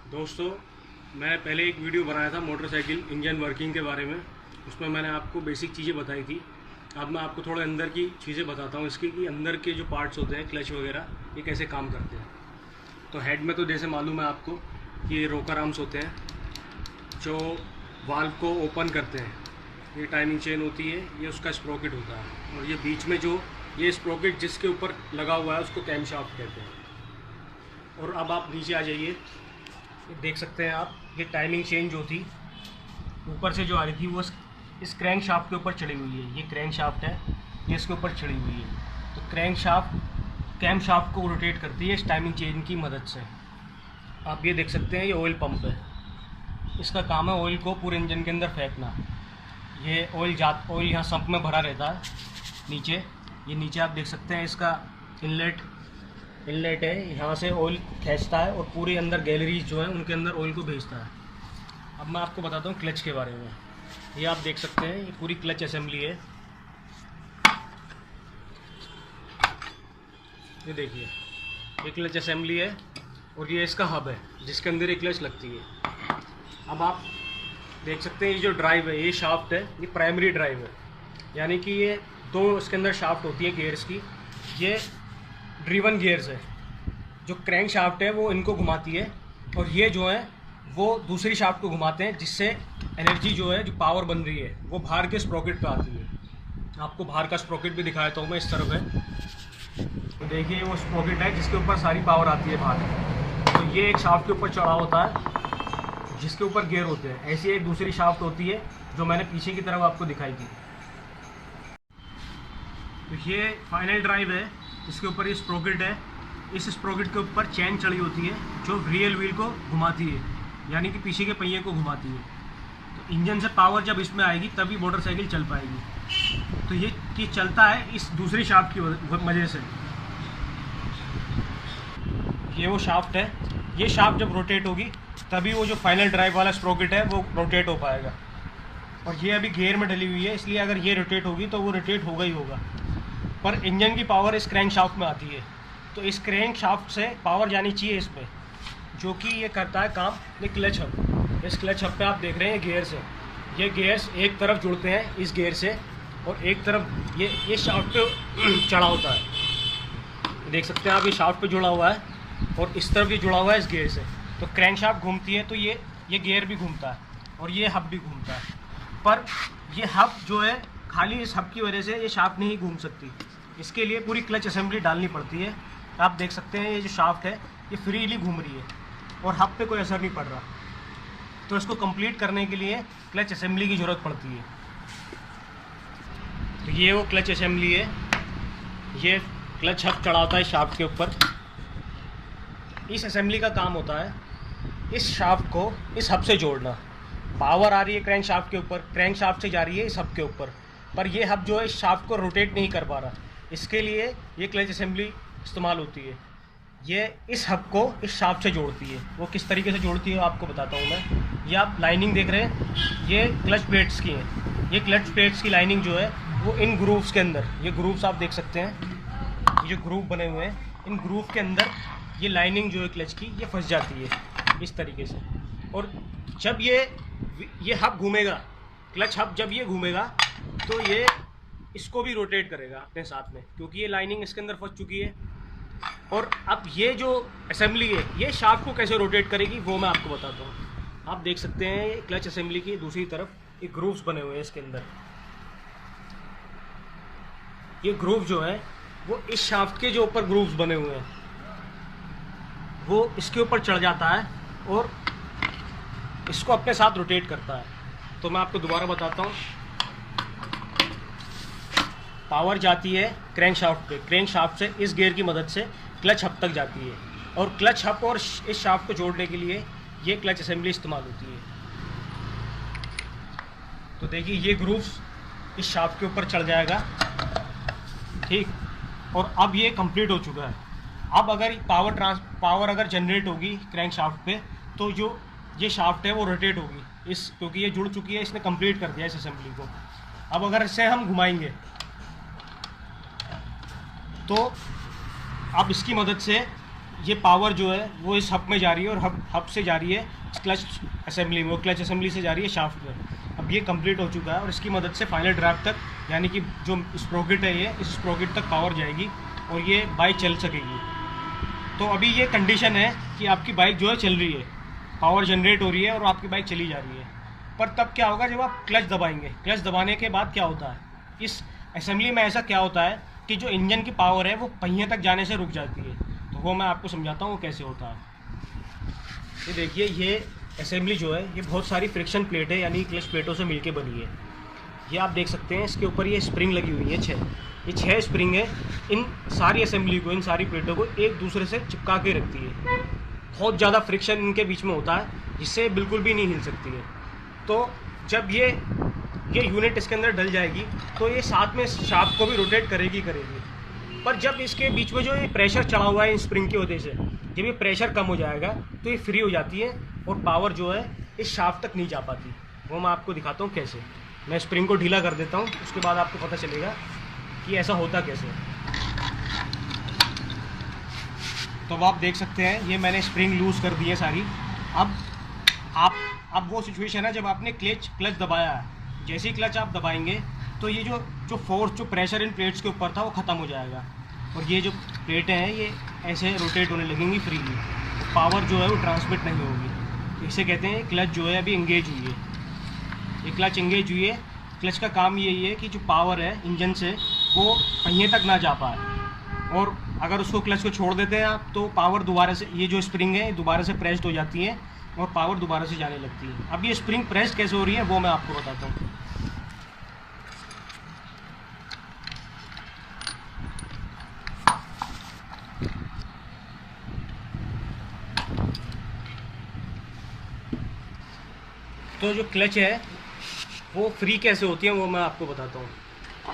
दोस्तों, मैंने पहले एक वीडियो बनाया था मोटरसाइकिल इंजन वर्किंग के बारे में। उसमें मैंने आपको बेसिक चीज़ें बताई थी। अब मैं आपको थोड़ा अंदर की चीज़ें बताता हूँ इसकी, कि अंदर के जो पार्ट्स होते हैं, क्लच वगैरह, ये कैसे काम करते हैं। तो हेड में तो जैसे मालूम है आपको कि ये रोकर आर्म्स होते हैं जो वाल्व को ओपन करते हैं। ये टाइमिंग चेन होती है, ये उसका स्प्रोकेट होता है। और ये बीच में जो ये स्प्रोकेट जिसके ऊपर लगा हुआ है उसको कैम शाफ्ट कहते हैं। और अब आप नीचे आ जाइए, ये देख सकते हैं आप, ये टाइमिंग चेन जो थी ऊपर से जो आ रही थी वो इस क्रैंक शाफ्ट के ऊपर चढ़ी हुई है। ये क्रैंक शाफ्ट है, ये इसके ऊपर चढ़ी हुई है। तो क्रैंक शाफ्ट कैम शाफ्ट को रोटेट करती है इस टाइमिंग चेन की मदद से। आप ये देख सकते हैं, ये ऑयल पंप है। इसका काम है ऑयल को पूरे इंजन के अंदर फेंकना। ये ऑयल यहाँ सम्प में भरा रहता है नीचे। ये नीचे आप देख सकते हैं, इसका इनलेट है, यहाँ से ऑयल खींचता है और पूरे अंदर गैलरीज जो है उनके अंदर ऑयल को भेजता है। अब मैं आपको बताता हूँ क्लच के बारे में। ये आप देख सकते हैं, ये पूरी क्लच असेंबली है। ये देखिए, ये क्लच असेंबली है और ये इसका हब है जिसके अंदर ये क्लच लगती है। अब आप देख सकते हैं, ये जो ड्राइव है, ये शाफ्ट है, ये प्राइमरी ड्राइव है। यानी कि ये दो इसके अंदर शाफ्ट होती है गियर्स की। ये ड्रिवन गियर्स है। जो क्रैंक शाफ्ट है वो इनको घुमाती है और ये जो है वो दूसरी शाफ्ट को घुमाते हैं, जिससे एनर्जी जो है, जो पावर बन रही है, वो बाहर के स्प्रोकेट पे आती है। आपको बाहर का स्प्रोकेट भी दिखाया था मैं, इस तरफ है। तो देखिए, वो स्प्रोकेट है जिसके ऊपर सारी पावर आती है बाहर। तो ये एक शाफ्ट के ऊपर चढ़ा होता है जिसके ऊपर गियर होते हैं। ऐसी एक दूसरी शाफ्ट होती है जो मैंने पीछे की तरफ आपको दिखाई थी। तो ये फाइनल ड्राइव है, इसके ऊपर ये स्प्रोकेट है। इस स्प्रोकेट के ऊपर चैन चढ़ी होती है जो रियल व्हील को घुमाती है, यानी कि पीछे के पहिए को घुमाती है। तो इंजन से पावर जब इसमें आएगी तभी मोटरसाइकिल चल पाएगी। तो ये चलता है इस दूसरी शाफ्ट की वजह से। ये वो शाफ्ट है, ये शाफ्ट जब रोटेट होगी तभी वो जो फाइनल ड्राइव वाला स्प्रोकेट है वो रोटेट हो पाएगा। और ये अभी गियर में डली हुई है, इसलिए अगर ये रोटेट होगी तो वो रोटेट होगा ही होगा। पर इंजन की पावर इस क्रैंक शाफ्ट में आती है। तो इस क्रैंक शाफ्ट से पावर जानी चाहिए इसमें, जो कि ये करता है काम ये क्लच हब। इस क्लच हब पे आप देख रहे हैं गियर्स है। ये गियर्स एक तरफ जुड़ते हैं इस गियर से और एक तरफ ये शाफ्ट पे चढ़ा होता है। देख सकते हैं आप, ये शाफ्ट पे जुड़ा हुआ है और इस तरफ ये जुड़ा हुआ है इस गियर से। तो क्रैंक शाफ्ट घूमती है तो ये गियर भी घूमता है और ये हब भी घूमता है। पर ये हब जो है, खाली इस हब की वजह से ये शाफ्ट नहीं घूम सकती। इसके लिए पूरी क्लच असेंबली डालनी पड़ती है। आप देख सकते हैं, ये जो शाफ्ट है ये फ्रीली घूम रही है और हब पे कोई असर नहीं पड़ रहा। तो इसको कंप्लीट करने के लिए क्लच असेंबली की ज़रूरत पड़ती है। तो ये वो क्लच असेंबली है। ये क्लच हब चढ़ा होता है शाफ्ट के ऊपर। इस असेंबली का काम होता है इस शाफ्ट को इस हब से जोड़ना। पावर आ रही है क्रैंक शाफ्ट के ऊपर, क्रैंक शाफ्ट से जा रही है इस हब के ऊपर, पर ये हब जो है इस शाफ्ट को रोटेट नहीं कर पा रहा। इसके लिए ये क्लच असेंबली इस्तेमाल होती है। ये इस हब को इस शाफ्ट से जोड़ती है। वो किस तरीके से जोड़ती है आपको बताता हूँ मैं। ये आप लाइनिंग देख रहे हैं, ये क्लच प्लेट्स की हैं। ये क्लच प्लेट्स की लाइनिंग जो है वो इन ग्रूव्स के अंदर, ये ग्रूव्स आप देख सकते हैं, ये जो ग्रूव बने हुए हैं, इन ग्रूव के अंदर ये लाइनिंग जो है क्लच की, ये फंस जाती है इस तरीके से। और जब ये हब घूमेगा, क्लच हब जब ये घूमेगा तो ये इसको भी रोटेट करेगा अपने साथ में, क्योंकि ये लाइनिंग इसके अंदर फंस चुकी है। और अब ये जो असेंबली है ये शाफ्ट को कैसे रोटेट करेगी वो मैं आपको बताता हूँ। आप देख सकते हैं, क्लच असेंबली की दूसरी तरफ ये ग्रूव्स बने हुए हैं इसके अंदर। ये ग्रूव जो है वो इस शाफ्ट के जो ऊपर ग्रूव्स बने हुए हैं वो इसके ऊपर चढ़ जाता है और इसको अपने साथ रोटेट करता है। तो मैं आपको दोबारा बताता हूँ। पावर जाती है क्रैंक शाफ्ट पे, क्रैंक शाफ्ट से इस गियर की मदद से क्लच हब तक जाती है और क्लच हब और इस शाफ्ट को जोड़ने के लिए ये क्लच असेंबली इस्तेमाल होती है। तो देखिए, ये ग्रूव्स इस शाफ्ट के ऊपर चढ़ जाएगा, ठीक। और अब ये कंप्लीट हो चुका है। अब अगर पावर अगर जनरेट होगी क्रैंक शाफ्ट पे तो जो ये शाफ्ट है वो रोटेट होगी क्योंकि ये जुड़ चुकी है, इसने कंप्लीट कर दिया इस असेंबली को। अब अगर इसे हम घुमाएंगे तो अब इसकी मदद से ये पावर जो है वो इस हब में जा रही है और हब से जा रही है क्लच असेंबली में, वो क्लच असेंबली से जा रही है शाफ्ट में। अब ये कंप्लीट हो चुका है और इसकी मदद से फाइनल ड्राइव तक, यानी कि जो स्प्रोकेट है ये, इस स्प्रोकेट तक पावर जाएगी और ये बाइक चल सकेगी। तो अभी ये कंडीशन है कि आपकी बाइक जो है चल रही है, पावर जनरेट हो रही है और आपकी बाइक चली जा रही है। पर तब क्या होगा जब आप क्लच दबाएंगे। क्लच दबाने के बाद क्या होता है, इस असेंबली में ऐसा क्या होता है कि जो इंजन की पावर है वो पहिए तक जाने से रुक जाती है। तो वो मैं आपको समझाता हूँ वो कैसे होता है। ये देखिए, ये असेंबली जो है ये बहुत सारी फ्रिक्शन प्लेट है, यानी क्लच प्लेटों से मिलके बनी है। ये आप देख सकते हैं, इसके ऊपर ये स्प्रिंग लगी हुई है 6। ये 6 स्प्रिंग है, इन सारी असेंबली को, इन सारी प्लेटों को एक दूसरे से चिपका के रखती है। बहुत ज़्यादा फ्रिक्शन इनके बीच में होता है जिससे बिल्कुल भी नहीं हिल सकती है। तो जब ये यूनिट इसके अंदर डल जाएगी तो ये साथ में शाफ्ट को भी रोटेट करेगी। पर जब इसके बीच में जो ये प्रेशर चढ़ा हुआ है इन स्प्रिंग की वजह से, जब ये प्रेशर कम हो जाएगा तो ये फ्री हो जाती है और पावर जो है इस शाफ्ट तक नहीं जा पाती। वो मैं आपको दिखाता हूँ कैसे। मैं स्प्रिंग को ढीला कर देता हूँ, उसके बाद आपको पता चलेगा कि ऐसा होता कैसे। तो अब आप देख सकते हैं, ये मैंने स्प्रिंग लूज़ कर दी है सारी। अब वो सिचुएशन है जब आपने क्लच दबाया है। जैसे ही क्लच आप दबाएंगे तो ये जो फोर्स, जो प्रेशर इन प्लेट्स के ऊपर था वो ख़त्म हो जाएगा और ये जो प्लेटें हैं ये ऐसे रोटेट होने लगेंगी फ्रीली। पावर जो है वो ट्रांसमिट नहीं होगी। इसे कहते हैं क्लच जो है अभी इंगेज हुई है। ये क्लच इंगेज हुई है। क्लच का काम यही है कि जो पावर है इंजन से वो पहिए तक ना जा पाए, और अगर उसको क्लच को छोड़ देते हैं आप तो पावर दोबारा से, ये जो स्प्रिंग है दोबारा से प्रेस्ड हो जाती है और पावर दोबारा से जाने लगती है। अब ये स्प्रिंग प्रेस कैसे हो रही है वो मैं आपको बताता हूँ। तो जो क्लच है वो फ्री कैसे होती है वो मैं आपको बताता हूँ।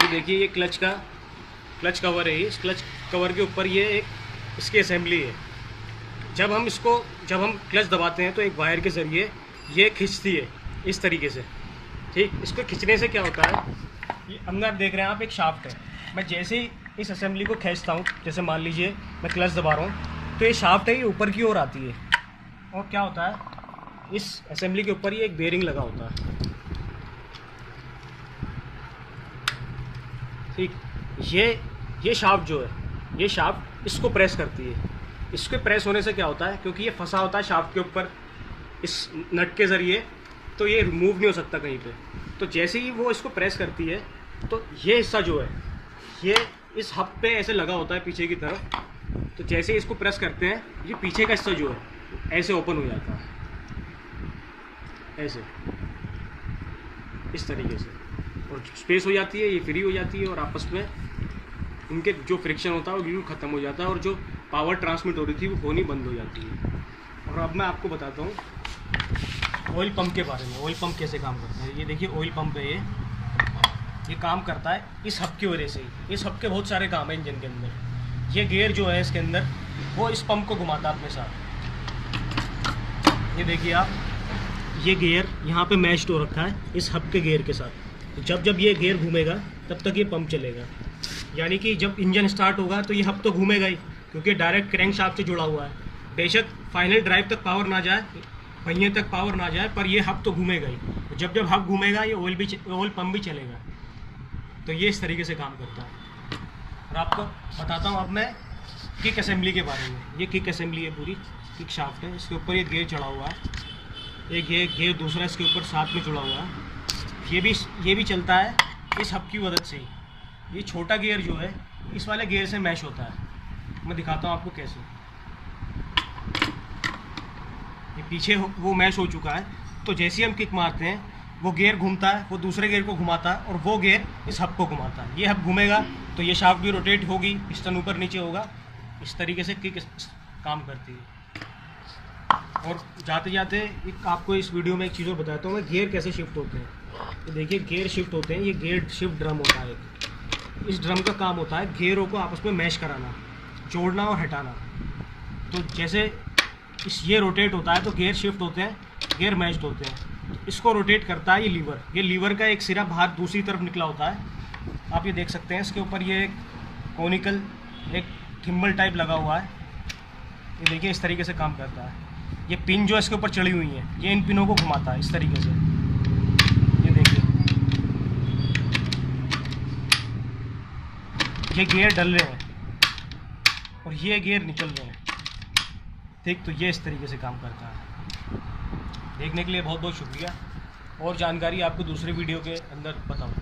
ये देखिए, ये क्लच कवर है। इस क्लच कवर के ऊपर ये एक इसकी असेंबली है। जब हम क्लच दबाते हैं तो एक वायर के ज़रिए ये खींचती है इस तरीके से। ठीक, इसको खींचने से क्या होता है, ये अंदर देख रहे हैं आप एक शाफ्ट है। मैं जैसे ही इस असेंबली को खींचता हूँ, जैसे मान लीजिए मैं क्लच दबा रहा हूँ, तो ये शाफ्ट है ये ऊपर की ओर आती है और क्या होता है, इस असेंबली के ऊपर ये एक बेयरिंग लगा होता है। ठीक, ये शाफ्ट जो है, ये शाफ्ट इसको प्रेस करती है। इसके प्रेस होने से क्या होता है, क्योंकि ये फंसा होता है शाफ्ट के ऊपर इस नट के ज़रिए, तो ये रिमूव नहीं हो सकता कहीं पे। तो जैसे ही वो इसको प्रेस करती है तो ये हिस्सा जो है ये इस हब पे ऐसे लगा होता है पीछे की तरफ। तो जैसे ही इसको प्रेस करते हैं ये पीछे का हिस्सा जो है ऐसे ओपन हो जाता है, ऐसे इस तरीके से, और स्पेस हो जाती है, ये फ्री हो जाती है और आपस में इनके जो फ्रिक्शन होता है वो बिल्कुल ख़त्म हो जाता है और जो पावर ट्रांसमिट हो रही थी वो होनी बंद हो जाती है। और अब मैं आपको बताता हूँ ऑयल पंप के बारे में। ऑयल पंप कैसे काम करता है। ये देखिए, ऑयल पंप है ये काम करता है इस हब की वजह से ही। इस हब के बहुत सारे काम हैं इंजन के अंदर। ये गियर जो है इसके अंदर वो इस पंप को घुमाता है अपने साथ। ये देखिए आप, ये गियर यहाँ पे मैच्ड हो रखा है इस हब के गियर के साथ। तो जब ये गियर घूमेगा तब तक ये पंप चलेगा। यानी कि जब इंजन स्टार्ट होगा तो ये हब तो घूमेगा ही, क्योंकि डायरेक्ट क्रैंक शाफ्ट से जुड़ा हुआ है। बेशक फाइनल ड्राइव तक पावर ना जाए, पहिए तक पावर ना जाए, पर ये हब तो घूमेगा ही। तो जब हब घूमेगा ये ऑयल पंप भी चलेगा। तो ये इस तरीके से काम करता है। और आपको बताता हूँ अब मैं किक असेंबली के बारे में। ये किक असेंबली है, पूरी किक शाफ्ट है। इसके ऊपर ये गियर चढ़ा हुआ है, एक ये गियर दूसरा इसके ऊपर साथ में जुड़ा हुआ है। ये भी चलता है इस हब की मदद से ही। ये छोटा गियर जो है इस वाले गियर से मैश होता है। मैं दिखाता हूँ आपको कैसे। ये पीछे वो मैश हो चुका है, तो जैसे ही हम किक मारते हैं वो गियर घूमता है, वो दूसरे गियर को घुमाता है और वो गियर इस हब को घुमाता है। ये हब घूमेगा तो ये शाफ्ट भी रोटेट होगी, पिस्टन ऊपर नीचे होगा। इस तरीके से किक काम करती है। और जाते जाते आपको इस वीडियो में एक चीज़ और बताता हूँ मैं, गियर कैसे शिफ्ट होते हैं। तो देखिए, गियर शिफ्ट होते हैं। ये गियर शिफ्ट ड्रम होता है। इस ड्रम का काम होता है गियरों को आपस में मैश कराना, जोड़ना और हटाना। तो जैसे ये रोटेट होता है तो गियर शिफ्ट होते हैं, गियर मैच्ड होते हैं। इसको रोटेट करता है ये लीवर। ये लीवर का एक सिरा बाहर दूसरी तरफ निकला होता है। आप ये देख सकते हैं, इसके ऊपर ये एक कोनिकल एक थिम्बल टाइप लगा हुआ है। ये देखिए इस तरीके से काम करता है। ये पिन जो इसके ऊपर चढ़ी हुई है, ये इन पिनों को घुमाता है इस तरीके से। ये देखिए, ये गियर डल रहे हैं और ये गियर निकल रहे हैं, ठीक। तो ये इस तरीके से काम करता है। देखने के लिए बहुत बहुत शुक्रिया। और जानकारी आपको दूसरे वीडियो के अंदर बताऊँ।